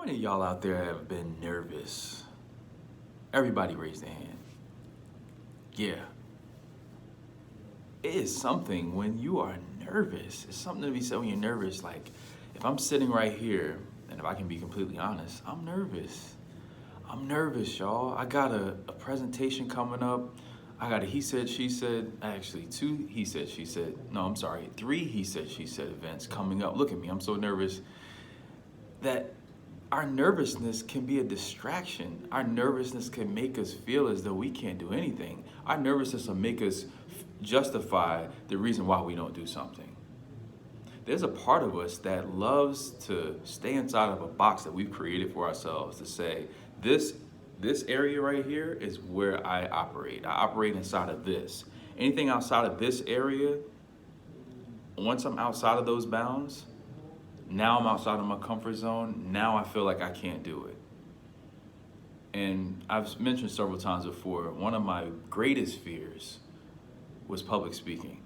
many of y'all out there have been nervous? Everybody raise their hand. Yeah. It is something when you are nervous. It's something to be said when you're nervous. Like, if I'm sitting right here, and if I can be completely honest, I'm nervous. I'm nervous, y'all. I got a presentation coming up. I got a he said, she said, actually two he said, she said, no, I'm sorry, three he said, she said events coming up. Look at me, I'm so nervous that our nervousness can be a distraction. Our nervousness can make us feel as though we can't do anything. Our nervousness will make us justify the reason why we don't do something. There's a part of us that loves to stay inside of a box that we've created for ourselves to say, this area right here is where I operate. I operate inside of this. Anything outside of this area, once I'm outside of those bounds, now I'm outside of my comfort zone. Now I feel like I can't do it. And I've mentioned several times before, one of my greatest fears was public speaking.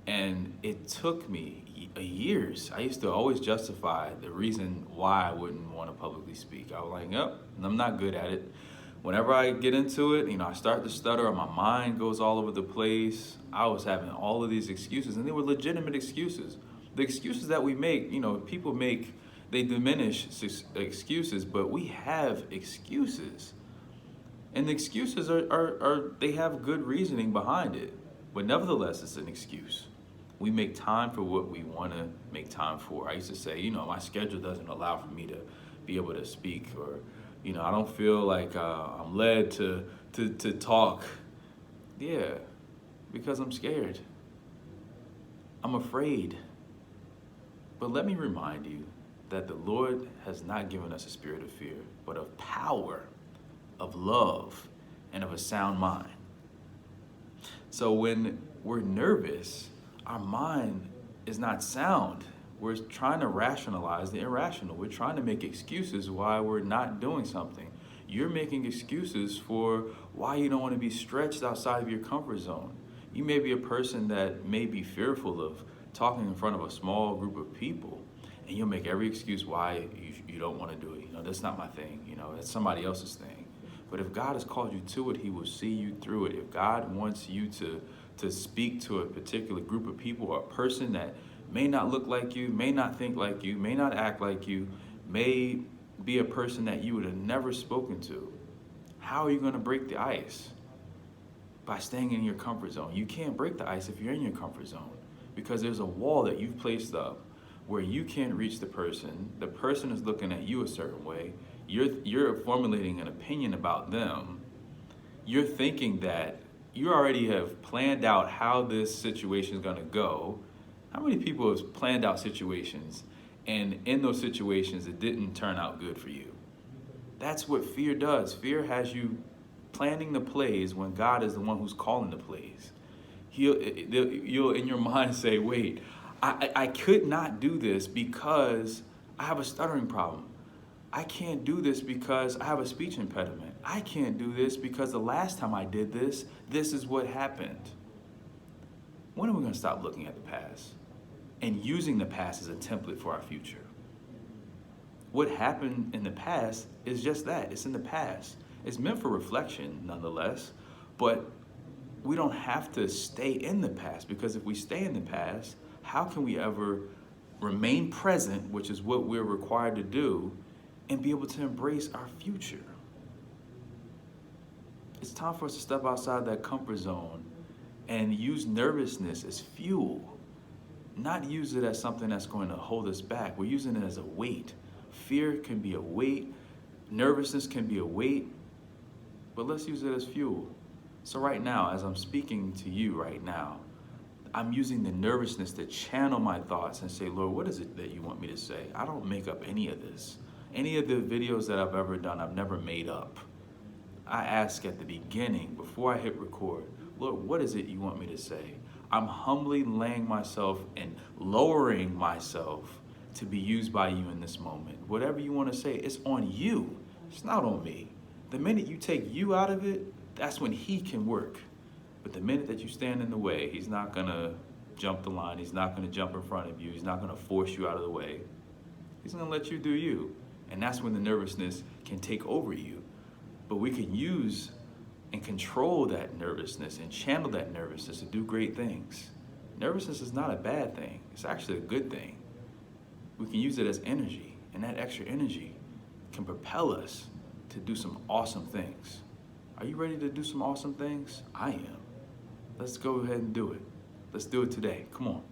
And it took me years. I used to always justify the reason why I wouldn't want to publicly speak. I was like, yep, I'm not good at it. Whenever I get into it, I start to stutter or my mind goes all over the place. I was having all of these excuses, and they were legitimate excuses. The excuses that we make, people make, they diminish excuses, but we have excuses. And the excuses they have good reasoning behind it, but nevertheless, it's an excuse. We make time for what we want to make time for. I used to say, my schedule doesn't allow for me to be able to speak, or, I don't feel like I'm led to talk. Yeah, because I'm scared. I'm afraid. But let me remind you that the Lord has not given us a spirit of fear, but of power, of love, and of a sound mind. So when we're nervous, our mind is not sound. We're trying to rationalize the irrational. We're trying to make excuses why we're not doing something. You're making excuses for why you don't want to be stretched outside of your comfort zone. You may be a person that may be fearful of talking in front of a small group of people, and you'll make every excuse why you don't want to do it. That's not my thing. That's somebody else's thing. But if God has called you to it, he will see you through it. If God wants you to speak to a particular group of people, or a person that may not look like you, may not think like you, may not act like you, may be a person that you would have never spoken to, how are you going to break the ice? By staying in your comfort zone. You can't break the ice if you're in your comfort zone, because there's a wall that you've placed up where you can't reach the person. The person is looking at you a certain way. You're formulating an opinion about them. You're thinking that you already have planned out how this situation is going to go. How many people have planned out situations, and in those situations it didn't turn out good for you? That's what fear does. Fear has you planning the plays when God is the one who's calling the plays. You'll in your mind say, wait, I could not do this because I have a stuttering problem. I can't do this because I have a speech impediment. I can't do this because the last time I did this, this is what happened. When are we going to stop looking at the past and using the past as a template for our future? What happened in the past is just that. It's in the past. It's meant for reflection nonetheless, but we don't have to stay in the past, because if we stay in the past, how can we ever remain present, which is what we're required to do, and be able to embrace our future? It's time for us to step outside that comfort zone and use nervousness as fuel, not use it as something that's going to hold us back. We're using it as a weight. Fear can be a weight, nervousness can be a weight, but let's use it as fuel. So right now, as I'm speaking to you right now, I'm using the nervousness to channel my thoughts and say, Lord, what is it that you want me to say? I don't make up any of this. Any of the videos that I've ever done, I've never made up. I ask at the beginning, before I hit record, Lord, what is it you want me to say? I'm humbly laying myself and lowering myself to be used by you in this moment. Whatever you want to say, it's on you. It's not on me. The minute you take you out of it, that's when he can work. But the minute that you stand in the way, he's not going to jump the line. He's not going to jump in front of you. He's not going to force you out of the way. He's going to let you do you. And that's when the nervousness can take over you. But we can use and control that nervousness and channel that nervousness to do great things. Nervousness is not a bad thing. It's actually a good thing. We can use it as energy, and that extra energy can propel us to do some awesome things. Are you ready to do some awesome things? I am. Let's go ahead and do it. Let's do it today. Come on.